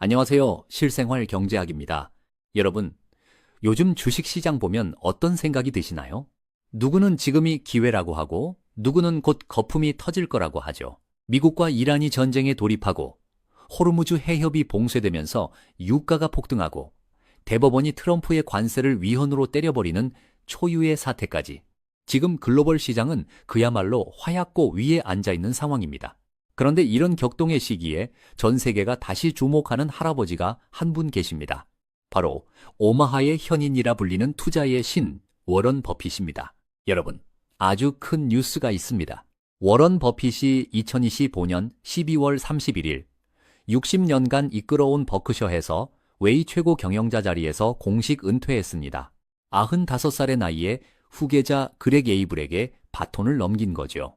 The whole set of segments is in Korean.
안녕하세요. 실생활 경제학입니다. 여러분, 요즘 주식시장 보면 어떤 생각이 드시나요? 누구는 지금이 기회라고 하고 누구는 곧 거품이 터질 거라고 하죠. 미국과 이란이 전쟁에 돌입하고 호르무즈 해협이 봉쇄되면서 유가가 폭등하고 대법원이 트럼프의 관세를 위헌으로 때려버리는 초유의 사태까지. 지금 글로벌 시장은 그야말로 화약고 위에 앉아있는 상황입니다. 그런데 이런 격동의 시기에 전 세계가 다시 주목하는 할아버지가 한 분 계십니다. 바로 오마하의 현인이라 불리는 투자의 신 워런 버핏입니다. 여러분, 아주 큰 뉴스가 있습니다. 워런 버핏이 2025년 12월 31일 60년간 이끌어온 버크셔에서 웨이 최고 경영자 자리에서 공식 은퇴했습니다. 95살의 나이에 후계자 그렉 에이블에게 바톤을 넘긴 거죠.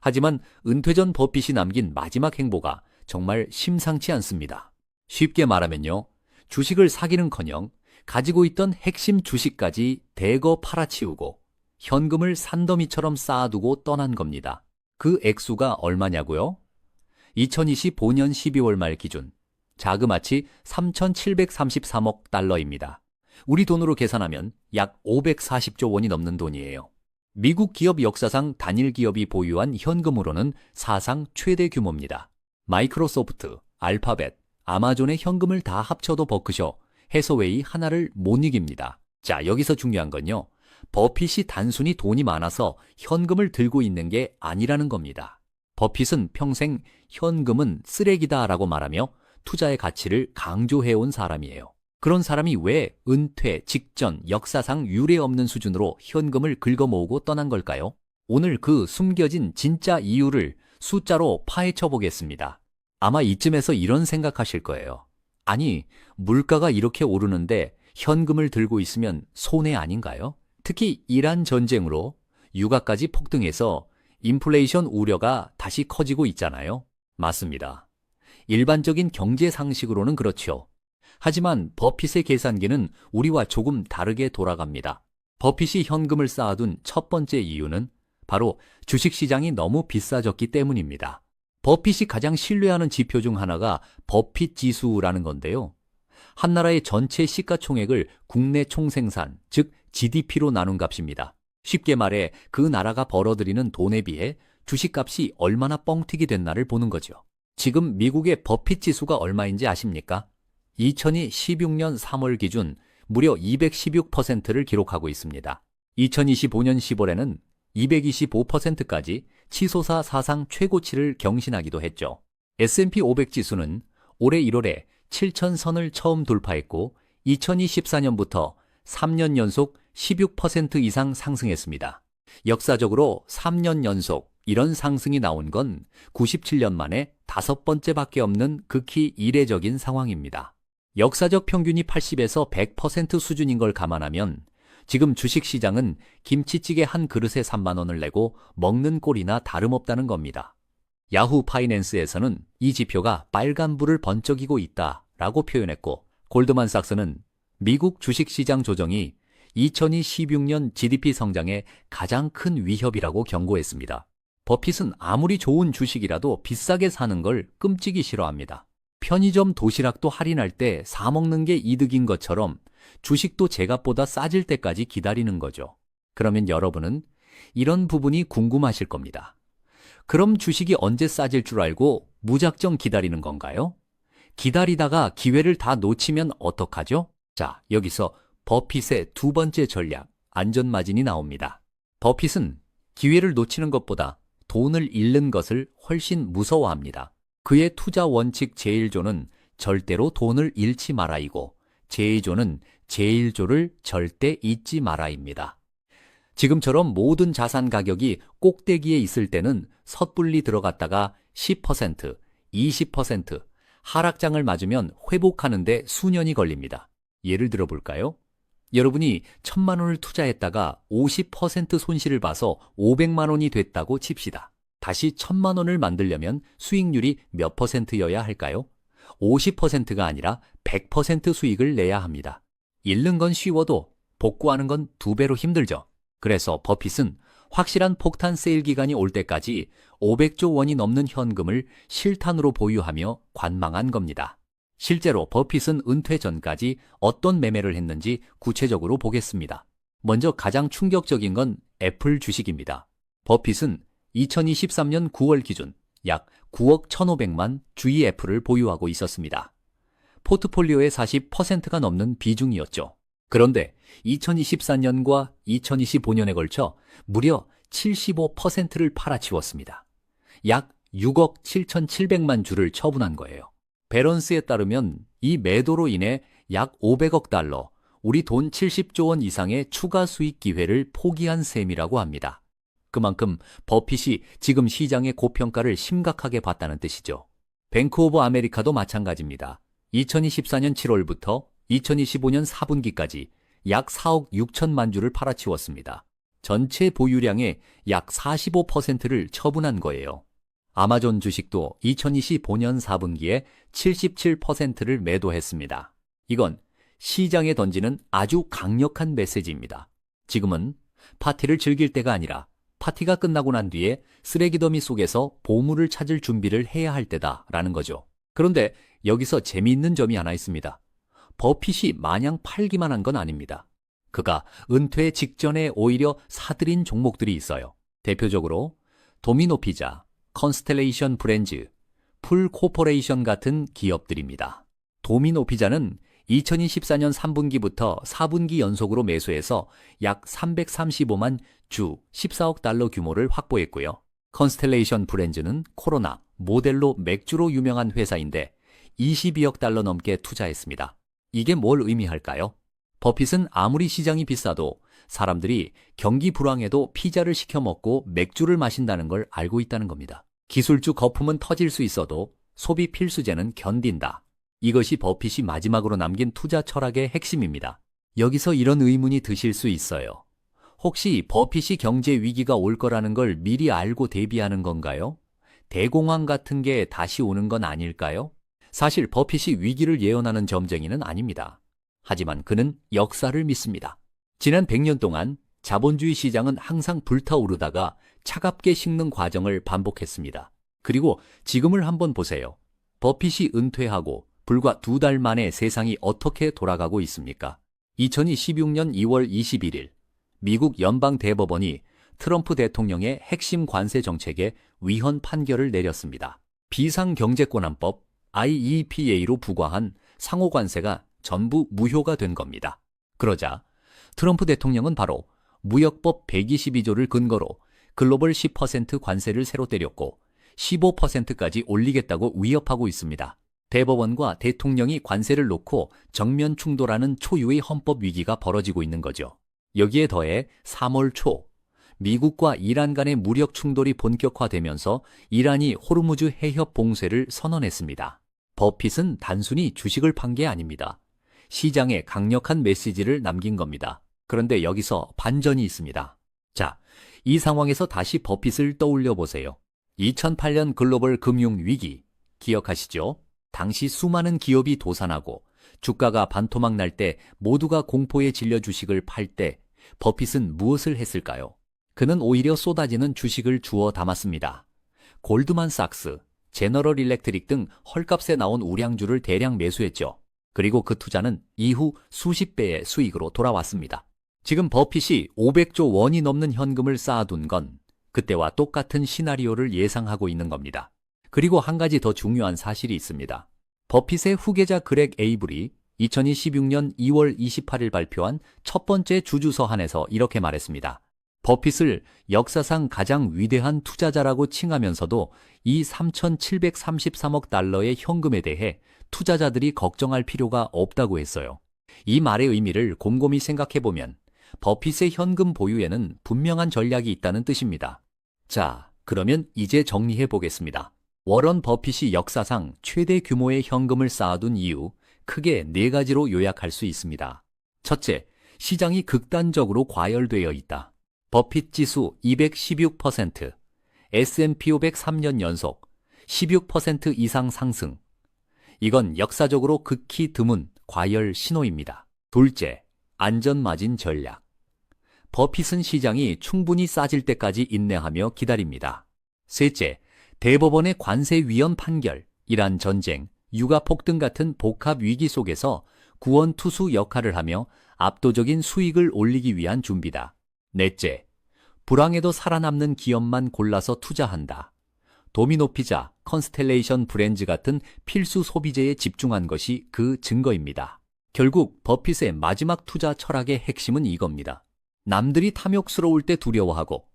하지만 은퇴 전 버핏이 남긴 마지막 행보가 정말 심상치 않습니다. 쉽게 말하면요, 주식을 사기는커녕 가지고 있던 핵심 주식까지 대거 팔아치우고 현금을 산더미처럼 쌓아두고 떠난 겁니다. 그 액수가 얼마냐고요? 2025년 12월 말 기준 자그마치 3,733억 달러입니다. 우리 돈으로 계산하면 약 540조 원이 넘는 돈이에요. 미국 기업 역사상 단일 기업이 보유한 현금으로는 사상 최대 규모입니다. 마이크로소프트, 알파벳, 아마존의 현금을 다 합쳐도 버크셔, 해서웨이 하나를 못 이깁니다. 자, 여기서 중요한 건요, 버핏이 단순히 돈이 많아서 현금을 들고 있는 게 아니라는 겁니다. 버핏은 평생 현금은 쓰레기다라고 말하며 투자의 가치를 강조해온 사람이에요. 그런 사람이 왜 은퇴 직전 역사상 유례 없는 수준으로 현금을 긁어모으고 떠난 걸까요? 오늘 그 숨겨진 진짜 이유를 숫자로 파헤쳐 보겠습니다. 아마 이쯤에서 이런 생각하실 거예요. 아니, 물가가 이렇게 오르는데 현금을 들고 있으면 손해 아닌가요? 특히 이란 전쟁으로 유가까지 폭등해서 인플레이션 우려가 다시 커지고 있잖아요. 맞습니다. 일반적인 경제 상식으로는 그렇죠. 하지만 버핏의 계산기는 우리와 조금 다르게 돌아갑니다. 버핏이 현금을 쌓아둔 첫 번째 이유는 바로 주식시장이 너무 비싸졌기 때문입니다. 버핏이 가장 신뢰하는 지표 중 하나가 버핏 지수라는 건데요. 한 나라의 전체 시가총액을 국내 총생산, 즉 GDP로 나눈 값입니다. 쉽게 말해 그 나라가 벌어들이는 돈에 비해 주식값이 얼마나 뻥튀기 됐나를 보는 거죠. 지금 미국의 버핏 지수가 얼마인지 아십니까? 2016년 3월 기준 무려 216%를 기록하고 있습니다. 2025년 10월에는 225%까지 치솟아 사상 최고치를 경신하기도 했죠. S&P 500 지수는 올해 1월에 7,000선을 처음 돌파했고 2024년부터 3년 연속 16% 이상 상승했습니다. 역사적으로 3년 연속 이런 상승이 나온 건 97년 만에 5번째밖에 없는 극히 이례적인 상황입니다. 역사적 평균이 80에서 100% 수준인 걸 감안하면 지금 주식시장은 김치찌개 한 그릇에 3만 원을 내고 먹는 꼴이나 다름없다는 겁니다. 야후 파이낸스에서는 이 지표가 빨간불을 번쩍이고 있다라고 표현했고, 골드만삭스는 미국 주식시장 조정이 2026년 GDP 성장의 가장 큰 위협이라고 경고했습니다. 버핏은 아무리 좋은 주식이라도 비싸게 사는 걸 끔찍이 싫어합니다. 편의점 도시락도 할인할 때 사먹는 게 이득인 것처럼 주식도 제값보다 싸질 때까지 기다리는 거죠. 그러면 여러분은 이런 부분이 궁금하실 겁니다. 그럼 주식이 언제 싸질 줄 알고 무작정 기다리는 건가요? 기다리다가 기회를 다 놓치면 어떡하죠? 자, 여기서 버핏의 두 번째 전략, 안전마진이 나옵니다. 버핏은 기회를 놓치는 것보다 돈을 잃는 것을 훨씬 무서워합니다. 그의 투자 원칙 제1조는 절대로 돈을 잃지 마라이고 제2조는 제1조를 절대 잊지 마라입니다. 지금처럼 모든 자산 가격이 꼭대기에 있을 때는 섣불리 들어갔다가 10%, 20% 하락장을 맞으면 회복하는데 수년이 걸립니다. 예를 들어 볼까요? 여러분이 1,000만 원을 투자했다가 50% 손실을 봐서 500만 원이 됐다고 칩시다. 다시 1,000만 원을 만들려면 수익률이 몇 %여야 할까요? 50%가 아니라 100% 수익을 내야 합니다. 잃는 건 쉬워도 복구하는 건 2배로 힘들죠. 그래서 버핏은 확실한 폭탄 세일 기간이 올 때까지 500조 원이 넘는 현금을 실탄으로 보유하며 관망한 겁니다. 실제로 버핏은 은퇴 전까지 어떤 매매를 했는지 구체적으로 보겠습니다. 먼저 가장 충격적인 건 애플 주식입니다. 버핏은 2023년 9월 기준 약 9억 1,500만 주의 애플을 보유하고 있었습니다. 포트폴리오의 40%가 넘는 비중이었죠. 그런데 2024년과 2025년에 걸쳐 무려 75%를 팔아치웠습니다. 약 6억 7,700만 주를 처분한 거예요. 배런스에 따르면 이 매도로 인해 약 500억 달러, 우리 돈 70조 원 이상의 추가 수익 기회를 포기한 셈이라고 합니다. 그만큼 버핏이 지금 시장의 고평가를 심각하게 봤다는 뜻이죠. 뱅크 오브 아메리카도 마찬가지입니다. 2024년 7월부터 2025년 4분기까지 약 4억 6천만 주를 팔아치웠습니다. 전체 보유량의 약 45%를 처분한 거예요. 아마존 주식도 2025년 4분기에 77%를 매도했습니다. 이건 시장에 던지는 아주 강력한 메시지입니다. 지금은 파티를 즐길 때가 아니라 파티가 끝나고 난 뒤에 쓰레기 더미 속에서 보물을 찾을 준비를 해야 할 때다라는 거죠. 그런데 여기서 재미있는 점이 하나 있습니다. 버핏이 마냥 팔기만 한 건 아닙니다. 그가 은퇴 직전에 오히려 사들인 종목들이 있어요. 대표적으로 도미노 피자, 컨스텔레이션 브랜즈, 풀 코퍼레이션 같은 기업들입니다. 도미노 피자는 2024년 3분기부터 4분기 연속으로 매수해서 약 335만 주 14억 달러 규모를 확보했고요. 컨스텔레이션 브랜즈는 코로나, 모델로 맥주로 유명한 회사인데 22억 달러 넘게 투자했습니다. 이게 뭘 의미할까요? 버핏은 아무리 시장이 비싸도 사람들이 경기 불황에도 피자를 시켜 먹고 맥주를 마신다는 걸 알고 있다는 겁니다. 기술주 거품은 터질 수 있어도 소비 필수제는 견딘다. 이것이 버핏이 마지막으로 남긴 투자 철학의 핵심입니다. 여기서 이런 의문이 드실 수 있어요. 혹시 버핏이 경제 위기가 올 거라는 걸 미리 알고 대비하는 건가요? 대공황 같은 게 다시 오는 건 아닐까요? 사실 버핏이 위기를 예언하는 점쟁이는 아닙니다. 하지만 그는 역사를 믿습니다. 지난 100년 동안 자본주의 시장은 항상 불타오르다가 차갑게 식는 과정을 반복했습니다. 그리고 지금을 한번 보세요. 버핏이 은퇴하고 불과 2달 만에 세상이 어떻게 돌아가고 있습니까? 2016년 2월 21일 미국 연방대법원이 트럼프 대통령의 핵심 관세 정책에 위헌 판결을 내렸습니다. 비상경제권한법 IEPA로 부과한 상호관세가 전부 무효가 된 겁니다. 그러자 트럼프 대통령은 바로 무역법 122조를 근거로 글로벌 10% 관세를 새로 때렸고 15%까지 올리겠다고 위협하고 있습니다. 대법원과 대통령이 관세를 놓고 정면 충돌하는 초유의 헌법 위기가 벌어지고 있는 거죠. 여기에 더해 3월 초 미국과 이란 간의 무력 충돌이 본격화되면서 이란이 호르무즈 해협 봉쇄를 선언했습니다. 버핏은 단순히 주식을 판 게 아닙니다. 시장에 강력한 메시지를 남긴 겁니다. 그런데 여기서 반전이 있습니다. 자, 이 상황에서 다시 버핏을 떠올려 보세요. 2008년 글로벌 금융 위기 기억하시죠? 당시 수많은 기업이 도산하고 주가가 반토막 날 때 모두가 공포에 질려 주식을 팔 때 버핏은 무엇을 했을까요? 그는 오히려 쏟아지는 주식을 주워 담았습니다. 골드만삭스, 제너럴 일렉트릭 등 헐값에 나온 우량주를 대량 매수했죠. 그리고 그 투자는 이후 수십 배의 수익으로 돌아왔습니다. 지금 버핏이 500조 원이 넘는 현금을 쌓아둔 건 그때와 똑같은 시나리오를 예상하고 있는 겁니다. 그리고 한 가지 더 중요한 사실이 있습니다. 버핏의 후계자 그렉 에이블이 2016년 2월 28일 발표한 첫 번째 주주서한에서 이렇게 말했습니다. 버핏을 역사상 가장 위대한 투자자라고 칭하면서도 이 3,733억 달러의 현금에 대해 투자자들이 걱정할 필요가 없다고 했어요. 이 말의 의미를 곰곰이 생각해보면 버핏의 현금 보유에는 분명한 전략이 있다는 뜻입니다. 자, 그러면 이제 정리해 보겠습니다. 워런 버핏이 역사상 최대 규모의 현금을 쌓아둔 이유, 크게 4가지로 요약할 수 있습니다. 첫째, 시장이 극단적으로 과열되어 있다. 버핏 지수 216%, S&P 500 3년 연속 16% 이상 상승. 이건 역사적으로 극히 드문 과열 신호입니다. 둘째, 안전마진 전략. 버핏은 시장이 충분히 싸질 때까지 인내하며 기다립니다. 셋째, 대법원의 관세 위헌 판결, 이란 전쟁, 육아 폭등 같은 복합 위기 속에서 구원투수 역할을 하며 압도적인 수익을 올리기 위한 준비다. 넷째, 불황에도 살아남는 기업만 골라서 투자한다. 도미노 피자, 컨스텔레이션 브랜즈 같은 필수 소비재에 집중한 것이 그 증거입니다. 결국 버핏의 마지막 투자 철학의 핵심은 이겁니다. 남들이 탐욕스러울 때 두려워하고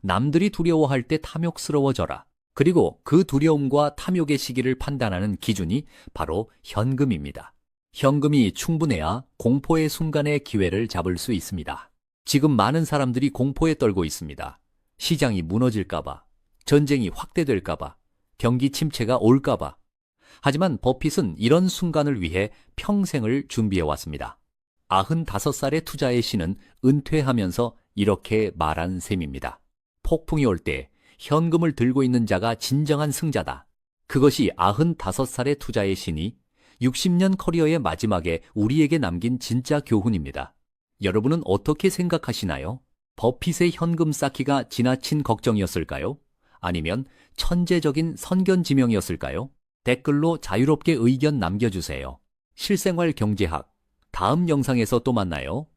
남들이 두려워할 때 탐욕스러워져라. 그리고 그 두려움과 탐욕의 시기를 판단하는 기준이 바로 현금입니다. 현금이 충분해야 공포의 순간의 기회를 잡을 수 있습니다. 지금 많은 사람들이 공포에 떨고 있습니다. 시장이 무너질까봐, 전쟁이 확대될까봐, 경기 침체가 올까봐. 하지만 버핏은 이런 순간을 위해 평생을 준비해왔습니다. 95살의 투자의 신은 은퇴하면서 이렇게 말한 셈입니다. 폭풍이 올 때 현금을 들고 있는 자가 진정한 승자다. 그것이 95살의 투자의 신이 60년 커리어의 마지막에 우리에게 남긴 진짜 교훈입니다. 여러분은 어떻게 생각하시나요? 버핏의 현금 쌓기가 지나친 걱정이었을까요? 아니면 천재적인 선견지명이었을까요? 댓글로 자유롭게 의견 남겨주세요. 실생활 경제학, 다음 영상에서 또 만나요.